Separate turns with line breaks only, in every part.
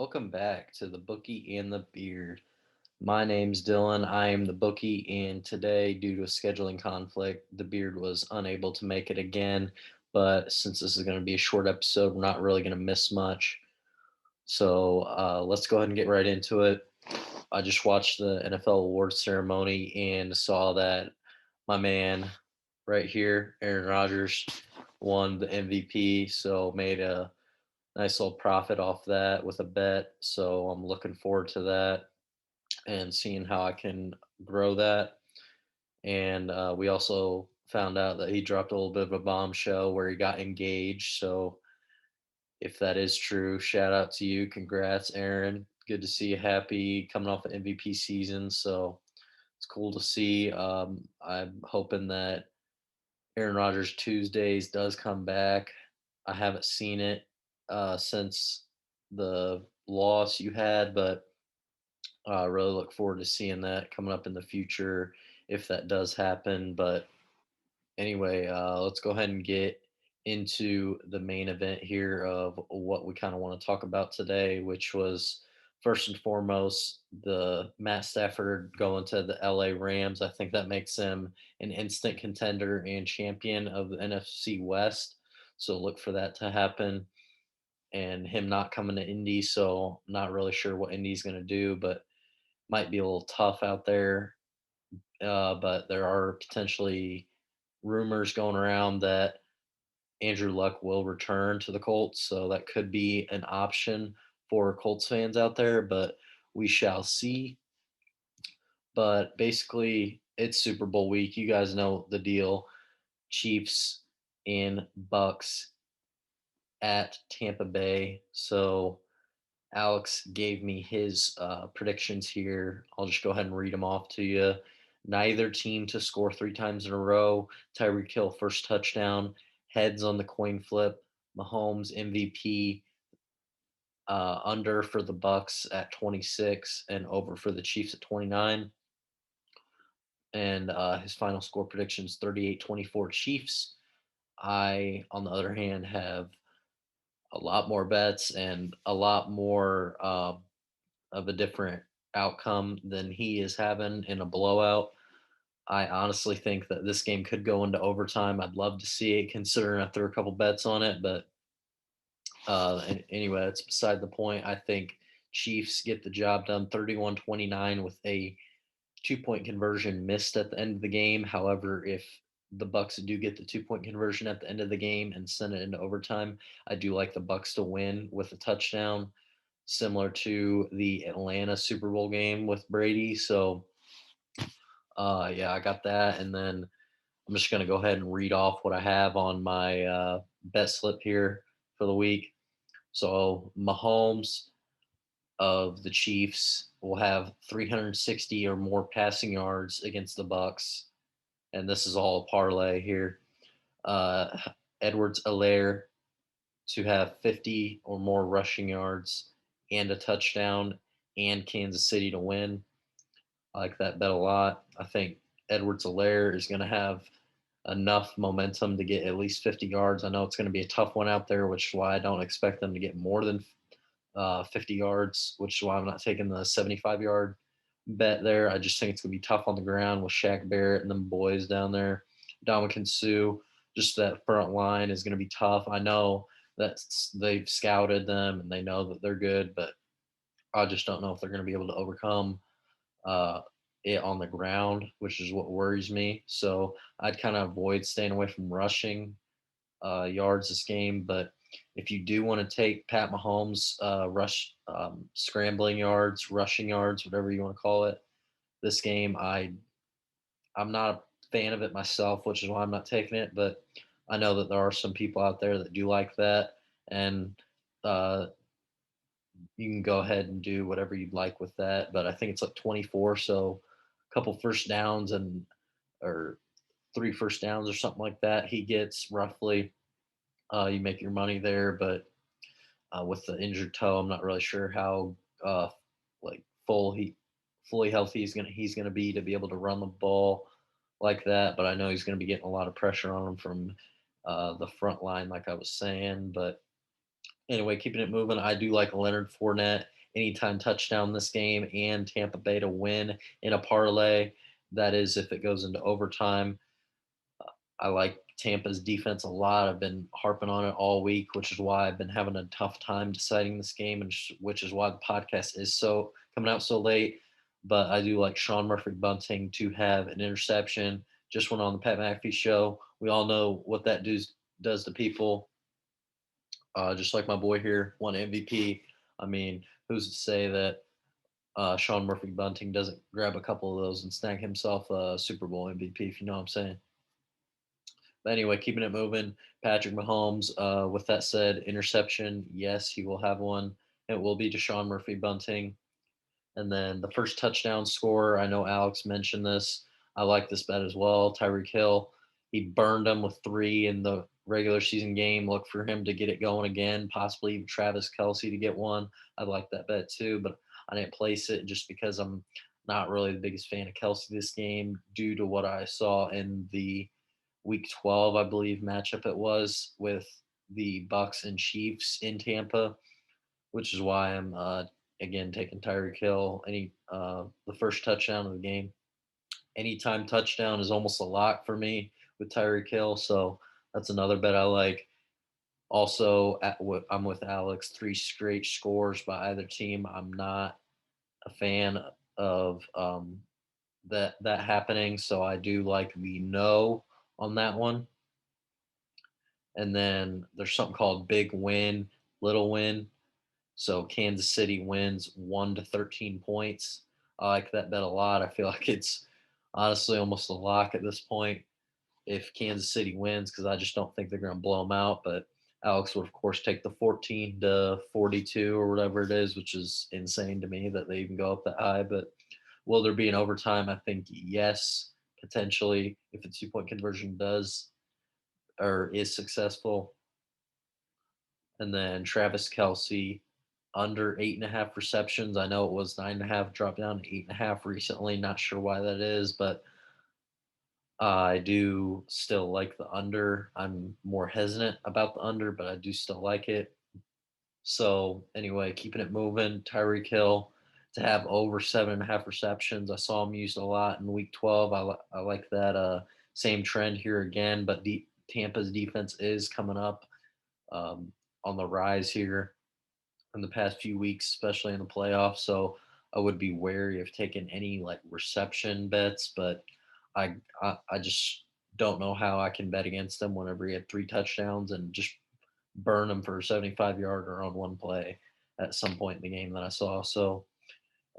welcome back to the Bookie and the Beard. My name's Dylan. I am the Bookie, and today, due to a scheduling conflict, the Beard was unable to make it again. But since this is going to be a short episode, we're not really going to miss much. So let's go ahead and get right into it. I just watched the NFL awards ceremony and saw that my man right here, Aaron Rodgers, won the MVP. So made a nice little profit off that with a bet. So I'm looking forward to that and seeing how I can grow that. And we also found out that he dropped a little bit of a bombshell where he got engaged. So if that is true, shout out to you. Congrats, Aaron. Good to see you happy coming off an MVP season. So it's cool to see. I'm hoping that Aaron Rodgers Tuesdays does come back. I haven't seen it since the loss you had, but I really look forward to seeing that coming up in the future if that does happen. But anyway, let's go ahead and get into the main event here of what we kind of want to talk about today, which was first and foremost the Matt Stafford going to the LA Rams. I think that makes him an instant contender and champion of the NFC West. So look for that to happen. And him not coming to Indy, so not really sure what Indy's going to do, but might be a little tough out there. But there are potentially rumors going around that Andrew Luck will return to the Colts, so that could be an option for Colts fans out there, but we shall see. But basically, it's Super Bowl week. You guys know the deal. Chiefs and Bucks at Tampa Bay. So Alex gave me his predictions here. I'll just go ahead and read them off to you. Neither team to score three times in a row. Tyreek Hill first touchdown. Heads on the coin flip. Mahomes MVP. Under for the Bucks at 26 and over for the Chiefs at 29. And his final score predictions 38-24 Chiefs. I, on the other hand, have a lot more bets and a lot more of a different outcome than he is having in a blowout. I honestly think that this game could go into overtime. I'd love to see it, considering I threw a couple bets on it. But anyway, that's beside the point. I think Chiefs get the job done 31-29 with a 2 point conversion missed at the end of the game. However, if the Bucks do get the 2 point conversion at the end of the game and send it into overtime, I do like the Bucks to win with a touchdown, similar to the Atlanta Super Bowl game with Brady. So, yeah, I got that. And then I'm just going to go ahead and read off what I have on my bet slip here for the week. So, Mahomes of the Chiefs will have 360 or more passing yards against the Bucks, and this is all a parlay here. Uh, Edwards-Helaire to have 50 or more rushing yards and a touchdown, and Kansas City to win. I like that bet a lot. I think Edwards-Helaire is going to have enough momentum to get at least 50 yards. I know it's going to be a tough one out there, which is why I don't expect them to get more than 50 yards, which is why I'm not taking the 75-yard bet there. I just think it's going to be tough on the ground with Shaq Barrett and them boys down there. Dominican Sue, just that front line is going to be tough. I know that they've scouted them and they know that they're good, but I just don't know if they're going to be able to overcome uh, it on the ground, which is what worries me. So I'd kind of avoid staying away from rushing yards this game. But if you do want to take Pat Mahomes scrambling yards, rushing yards, whatever you want to call it, this game, I'm not a fan of it myself, which is why I'm not taking it. But I know that there are some people out there that do like that, and uh, you can go ahead and do whatever you'd like with that. But I think it's like 24, so a couple first downs and or three first downs or something like that. He gets roughly. You make your money there, but with the injured toe, I'm not really sure how like fully healthy he's gonna be to be able to run the ball like that. But I know he's gonna be getting a lot of pressure on him from the front line, like I was saying. But anyway, keeping it moving, I do like Leonard Fournette anytime touchdown this game and Tampa Bay to win in a parlay. That is, if it goes into overtime. I like Tampa's defense a lot. I've been harping on it all week, which is why I've been having a tough time deciding this game, and which is why the podcast is so coming out so late. But I do like Sean Murphy Bunting to have an interception. Just went on the Pat McAfee show. We all know what that does to people. Just like my boy here won MVP. I mean, who's to say that Sean Murphy Bunting doesn't grab a couple of those and snag himself a Super Bowl MVP, if you know what I'm saying? But anyway, keeping it moving. Patrick Mahomes, with that said, interception, yes, he will have one. It will be Deshaun Murphy Bunting. And then the first touchdown scorer, I know Alex mentioned this. I like this bet as well. Tyreek Hill, he burned them with 3 in the regular season game. Look for him to get it going again, possibly even Travis Kelce to get one. I like that bet too, but I didn't place it just because I'm not really the biggest fan of Kelce this game due to what I saw in the Week 12, I believe, matchup it was with the Bucks and Chiefs in Tampa, which is why I'm again taking Tyreek Hill. The first touchdown of the game, anytime touchdown is almost a lock for me with Tyreek Hill. So that's another bet I like. Also, I'm with Alex. 3 straight scores by either team. I'm not a fan of that happening, so I do like the no on that one. And then there's something called big win, little win. So Kansas City wins 1 to 13 points. I like that bet a lot. I feel like it's honestly almost a lock at this point if Kansas City wins, because I just don't think they're going to blow them out. But Alex would, of course, take the 14 to 42 or whatever it is, which is insane to me that they even go up that high. But will there be an overtime? I think yes, potentially, if the 2 point conversion does or is successful. And then Travis Kelce under 8.5 receptions. I know it was 9.5, dropped down to 8.5 recently. Not sure why that is, but I do still like the under. I'm more hesitant about the under, but I do still like it. So anyway, keeping it moving. Tyreek Hill to have over 7.5 receptions. I saw him used a lot in Week 12. I like that same trend here again, but Tampa's defense is coming up on the rise here in the past few weeks, especially in the playoffs. So I would be wary of taking any like reception bets, but I just don't know how I can bet against them whenever he had 3 touchdowns and just burn him for a 75-yarder on one play at some point in the game that I saw. So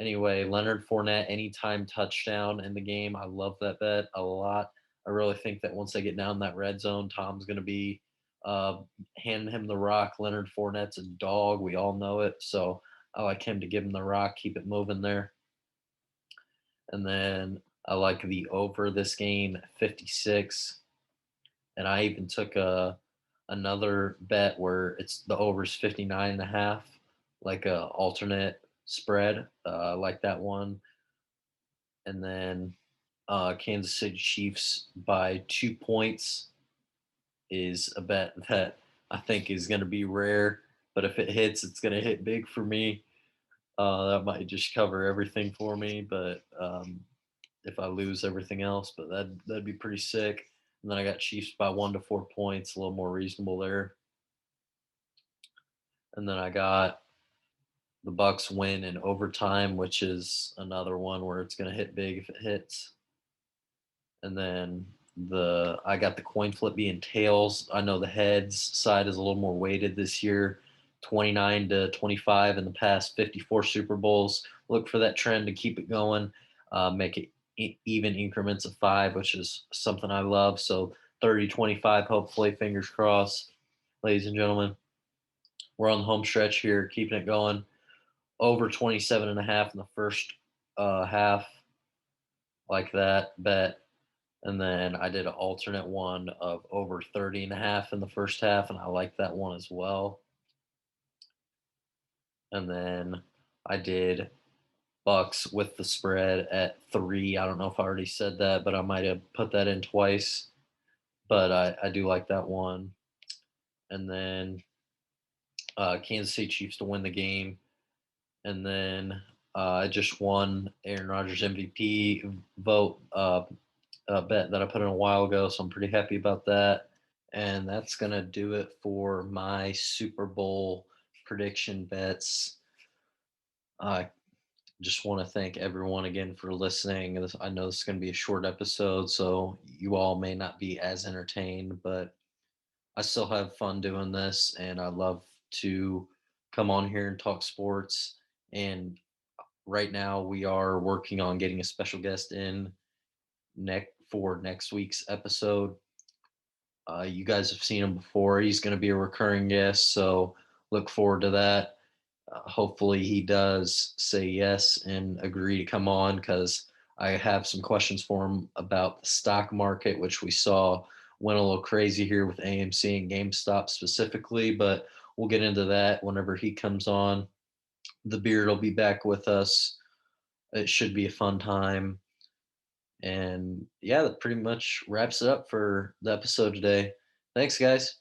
anyway, Leonard Fournette anytime touchdown in the game. I love that bet a lot. I really think that once they get down that red zone, Tom's going to be uh, handing him the rock. Leonard Fournette's a dog. We all know it. So I like him to give him the rock, keep it moving there. And then I like the over this game, 56. And I even took another bet where it's the over's 59.5, like a alternate spread. Like that one. And then Kansas City Chiefs by 2 points is a bet that I think is going to be rare. But if it hits, it's going to hit big for me. That might just cover everything for me. But if I lose everything else, but that'd be pretty sick. And then I got Chiefs by 1 to 4 points, a little more reasonable there. And then I got the Bucks win in overtime, which is another one where it's going to hit big if it hits. And then I got the coin flip being tails. I know the heads side is a little more weighted this year, 29 to 25 in the past 54 Super Bowls. Look for that trend to keep it going. Make it even increments of 5, which is something I love. So 30-25, hopefully, fingers crossed. Ladies and gentlemen, we're on the home stretch here, keeping it going. Over 27.5 in the first half, like that bet. And then I did an alternate one of over 30.5 in the first half, and I like that one as well. And then I did Bucks with the spread at 3. I don't know if I already said that, but I might have put that in twice. But I do like that one. And then Kansas City Chiefs to win the game. And then I just won Aaron Rodgers MVP vote bet that I put in a while ago, so I'm pretty happy about that. And that's gonna do it for my Super Bowl prediction bets. I just want to thank everyone again for listening. I know this is going to be a short episode, so you all may not be as entertained, but I still have fun doing this, and I love to come on here and talk sports. And right now, we are working on getting a special guest in for next week's episode. You guys have seen him before. He's going to be a recurring guest, so look forward to that. Hopefully, he does say yes and agree to come on because I have some questions for him about the stock market, which we saw went a little crazy here with AMC and GameStop specifically. But we'll get into that whenever he comes on. The beard will be back with us. It should be a fun time. And yeah, that pretty much wraps it up for the episode today. Thanks, guys.